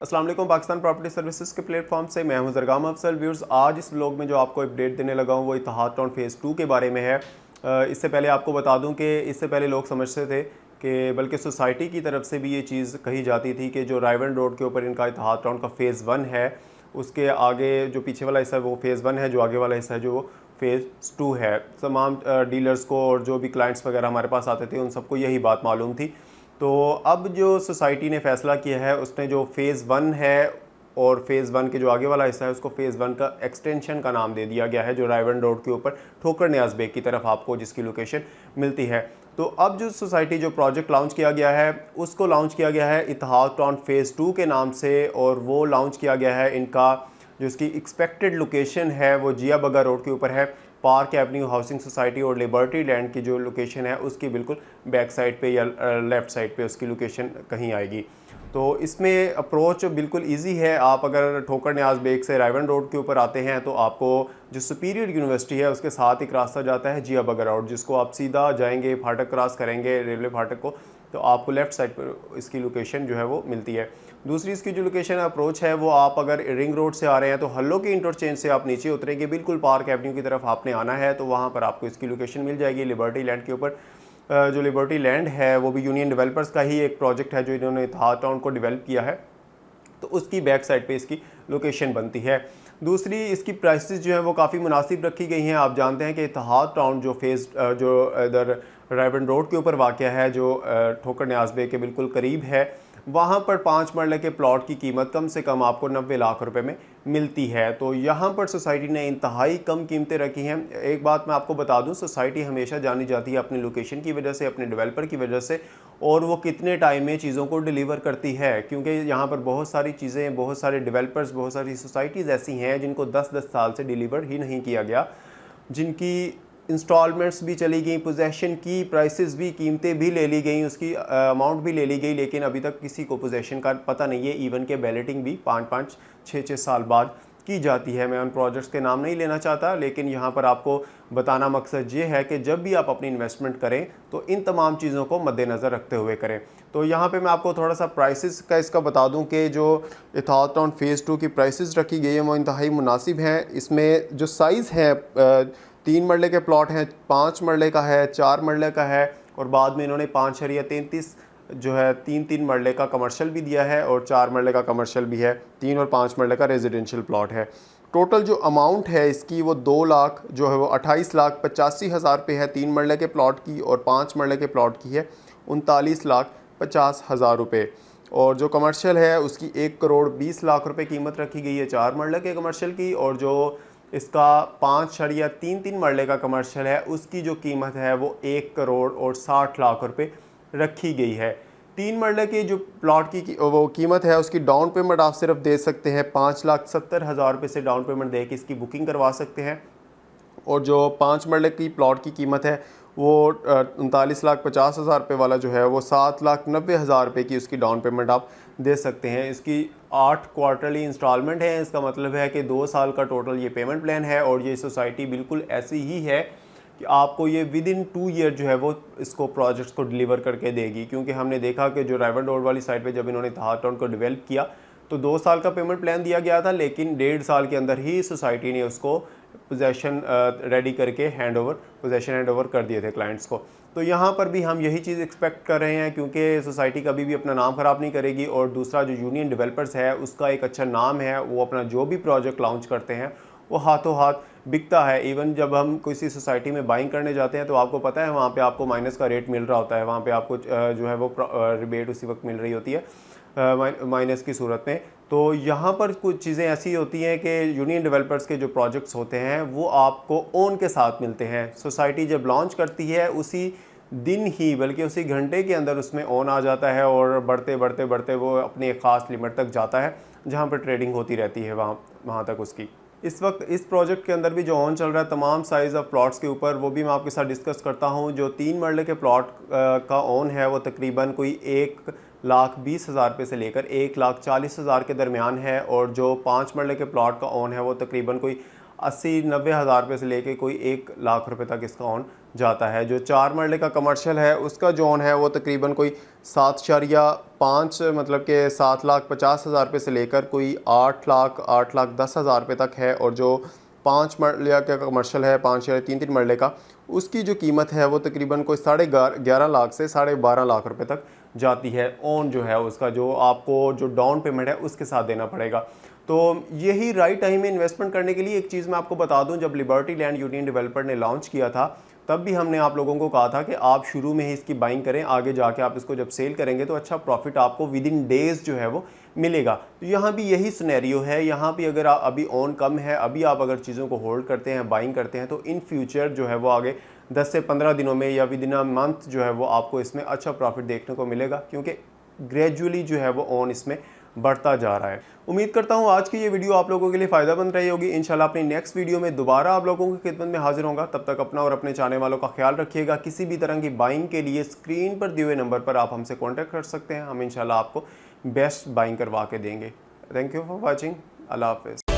अस्सलाम वालेकुम। Pakistan property services के प्लेटफॉर्म से मैं हूं ज़रगाम अफसल। व्यूअर्स, आज इस व्लॉग में जो आपको अपडेट देने लगा हूं वो इत्तेहाद टाउन फ़ेज़ 2 के बारे में है। इससे पहले आपको बता दूं कि इससे पहले लोग समझते थे कि बल्कि सोसाइटी की तरफ से भी ये चीज़ कही जाती थी कि जो रायवन रोड के ऊपर इनका इत्तेहाद टाउन का फ़ेज़ 1 है, उसके आगे जो पीछे वाला हिस्सा है वो फ़ेज़ 1 है, जो आगे वाला हिस्सा है जो फ़ेज़ 2 है। तमाम डीलर्स को और जो भी क्लाइंट्स वगैरह हमारे पास आते थे उन सबको यही बात मालूम थी। तो अब जो सोसाइटी ने फ़ैसला किया है, उसने जो फ़ेज़ 1 है और फ़ेज़ 1 के जो आगे वाला हिस्सा है उसको फ़ेज़ 1 का एक्सटेंशन का नाम दे दिया गया है, जो रायवन रोड के ऊपर ठोकर न्याज़ बेग की तरफ आपको जिसकी लोकेशन मिलती है। तो अब जो सोसाइटी जो प्रोजेक्ट लॉन्च किया गया है उसको लॉन्च किया गया है इत्तेहाद टाउन फ़ेज़ 2 के नाम से, और वो लॉन्च किया गया है इनका जो इसकी एक्सपेक्टेड लोकेशन है वो जिया बगा रोड के ऊपर है। पार्क एवेन्यू हाउसिंग सोसाइटी और लिबर्टी लैंड की जो लोकेशन है उसकी बिल्कुल बैक साइड पे या लेफ़्ट साइड पे उसकी लोकेशन कहीं आएगी। तो इसमें अप्रोच बिल्कुल इजी है। आप अगर ठोकर न्याज बेग से रायवन रोड के ऊपर आते हैं तो आपको जो सुपीरियर यूनिवर्सिटी है उसके साथ एक रास्ता जाता है जिया बगा रोड, जिसको आप सीधा जाएंगे, फाटक क्रॉस करेंगे रेलवे फाटक को, तो आपको लेफ़्ट साइड पर इसकी लोकेशन जो है वो मिलती है। दूसरी इसकी जो लोकेशन अप्रोच है वो आप अगर रिंग रोड से आ रहे हैं तो हल्लो के इंटरचेंज से आप नीचे उतरेंगे, बिल्कुल पार्क एवेन्यू की तरफ आपने आना है तो वहाँ पर आपको इसकी लोकेशन मिल जाएगी लिबर्टी लैंड के ऊपर। जो लिबर्टी लैंड है वो भी यूनियन डेवलपर्स का ही एक प्रोजेक्ट है जो इन्होंने इत्तेहाद टाउन को डेवलप किया है, तो उसकी बैक साइड पे इसकी लोकेशन बनती है। दूसरी इसकी प्राइसेस जो है वो काफ़ी मुनासिब रखी गई हैं। आप जानते हैं कि इत्तेहाद टाउन जो जो इधर रायवन रोड के ऊपर वाक़या है, जो ठोकर न्याज़ बेग के बिल्कुल करीब है, वहाँ पर 5 मरले के प्लॉट की कीमत कम से कम आपको 90 लाख रुपए में मिलती है। तो यहाँ पर सोसाइटी ने इंतहाई कम कीमतें रखी हैं। एक बात मैं आपको बता दूँ, सोसाइटी हमेशा जानी जाती है अपनी लोकेशन की वजह से, अपने डेवलपर की वजह से, और वो कितने टाइम में चीज़ों को डिलीवर करती है, क्योंकि यहाँ पर बहुत सारी चीज़ें, बहुत सारे डेवलपर्स, बहुत सारी सोसाइटीज़ ऐसी हैं जिनको 10-10 साल से डिलीवर ही नहीं किया गया, जिनकी इंस्टॉलमेंट्स भी चली गई, पोजेसन की प्राइसेस भी, कीमतें भी ले ली गई, उसकी अमाउंट भी ले ली गई, लेकिन अभी तक किसी को पोजेसन का पता नहीं है। इवन के बैलेटिंग भी 5-5, 6-6 साल बाद की जाती है। मैं उन प्रोजेक्ट्स के नाम नहीं लेना चाहता, लेकिन यहाँ पर आपको बताना मकसद ये है कि जब भी आप अपनी इन्वेस्टमेंट करें तो इन तमाम चीज़ों को मद्देनज़र रखते हुए करें। तो यहाँ पे मैं आपको थोड़ा सा प्राइसेस का इसका बता दूँ कि जो इत्तेहाद टाउन फ़ेज़ 2 की प्राइसेस रखी गई है वो इंतहाई मुनासिब हैं। इसमें जो साइज़ है 3 मरले के प्लॉट हैं, 5 मरले का है, 4 मरले का है, और बाद में इन्होंने 5.33 जो है 3-3 मरले का कमर्शियल भी दिया है और 4 मरले का कमर्शियल भी है, 3 और 5 मरले का रेजिडेंशियल प्लॉट है। टोटल जो अमाउंट है इसकी वो 2 लाख जो है वो 28,85,000 रुपये है 3 मरले के प्लॉट की, और 5 मरले के प्लॉट की है 39,50,000 रुपये। और जो कमर्शियल है उसकी 1,20,00,000 रुपये कीमत रखी गई है 4 मरले के कमर्शियल की, और जो इसका 5.33 मरले का कमर्शियल है उसकी जो कीमत है वो 1,60,00,000 रुपये रखी गई है। 3 मरले की जो प्लॉट की वो कीमत है उसकी डाउन पेमेंट आप सिर्फ दे सकते हैं 5,70,000 रुपये से डाउन पेमेंट दे के इसकी बुकिंग करवा सकते हैं, और जो 5 मरले की प्लॉट की कीमत है वो 39,50,000 रुपये वाला जो है वो 7,90,000 रुपये की उसकी डाउन पेमेंट आप दे सकते हैं। इसकी 8 क्वार्टरली इंस्टॉलमेंट है। इसका मतलब है कि 2 साल का टोटल ये पेमेंट प्लान है, और ये सोसाइटी बिल्कुल ऐसी ही है कि आपको ये विद इन 2 ईयर जो है वो इसको प्रोजेक्ट्स को डिलीवर करके देगी। क्योंकि हमने देखा कि जो रायवन रोड वाली साइड पे जब इन्होंने इत्तेहाद टाउन को डेवलप किया तो 2 साल का पेमेंट प्लान दिया गया था, लेकिन 1.5 साल के अंदर ही सोसाइटी ने उसको पोजेसन रेडी करके पोजेसन हैंड ओवर कर दिए थे क्लाइंट्स को। तो यहाँ पर भी हम यही चीज़ एक्सपेक्ट कर रहे हैं, क्योंकि सोसाइटी कभी भी अपना नाम ख़राब नहीं करेगी, और दूसरा जो यूनियन डेवलपर्स है उसका एक अच्छा नाम है, वो अपना जो भी प्रोजेक्ट लॉन्च करते हैं वो हाथों हाथ बिकता है। इवन जब हम किसी सोसाइटी में बाइंग करने जाते हैं तो आपको पता है वहाँ पे आपको माइनस का रेट मिल रहा होता है, वहाँ पे आपको जो है वो रिबेट उसी वक्त मिल रही होती है माइनस की सूरत में। तो यहाँ पर कुछ चीज़ें ऐसी होती हैं कि यूनियन डेवलपर्स के जो प्रोजेक्ट्स होते हैं वो आपको ओन के साथ मिलते हैं। सोसाइटी जब लॉन्च करती है उसी दिन ही, बल्कि उसी घंटे के अंदर उसमें ऑन आ जाता है, और बढ़ते बढ़ते बढ़ते वो अपनी एक ख़ास लिमिट तक जाता है जहाँ पर ट्रेडिंग होती रहती है वहाँ तक उसकी। इस वक्त इस प्रोजेक्ट के अंदर भी जो ऑन चल रहा है तमाम साइज़ ऑफ प्लॉट्स के ऊपर, वो भी मैं आपके साथ डिस्कस करता हूँ। जो 3 मरले के प्लॉट का ऑन है वो तकरीबन कोई 1,20,000 रुपये से लेकर 1,40,000 के दरमियान है, और जो 5 मरले के प्लॉट का ऑन है वो तकरीबन कोई 80-90 हज़ार रुपये से लेके कोई 1 लाख रुपए तक इसका ऑन जाता है। जो 4 मरले का कमर्शियल है उसका जो ऑन है वो तकरीबन कोई 7.5 मतलब कि 7,50,000 रुपये से लेकर कोई 8,10,000 रुपये तक है। और जो 5 मरले का कमर्शियल है, 5 या 3 मरले का, उसकी जो कीमत है वो तकरीबन कोई 11.5 लाख से 12.5 लाख रुपए तक जाती है। ऑन जो है उसका जो आपको जो डाउन पेमेंट है उसके साथ देना पड़ेगा। तो यही राइट टाइम है इन्वेस्टमेंट करने के लिए। एक चीज़ मैं आपको बता दूं, जब लिबर्टी लैंड यूनियन डेवलपर ने लॉन्च किया था तब भी हमने आप लोगों को कहा था कि आप शुरू में ही इसकी बाइंग करें, आगे जाके आप इसको जब सेल करेंगे तो अच्छा प्रॉफिट आपको विद इन डेज जो है वो मिलेगा। तो यहाँ भी यही सिनेरियो है। यहाँ भी अगर आप अभी ऑन कम है, अभी आप अगर चीज़ों को होल्ड करते हैं, बाइंग करते हैं, तो इन फ्यूचर जो है वो आगे 10 से 15 दिनों में या विद इन अ मंथ जो है वो आपको इसमें अच्छा प्रॉफिट देखने को मिलेगा, क्योंकि ग्रेजुअली जो है वो ऑन इसमें बढ़ता जा रहा है। उम्मीद करता हूँ आज की ये वीडियो आप लोगों के लिए फ़ायदेमंद रही होगी। इंशाल्लाह अपनी नेक्स्ट वीडियो में दोबारा आप लोगों की खिदमत में हाजिर होगा। तब तक अपना और अपने चाहने वालों का ख्याल रखिएगा। किसी भी तरह की बाइंग के लिए स्क्रीन पर दिए हुए नंबर पर आप हमसे कॉन्टैक्ट कर सकते हैं। हम इंशाल्लाह आपको बेस्ट बाइंग करवा के देंगे। Thank you for watching. अल्लाह हाफ़िज़।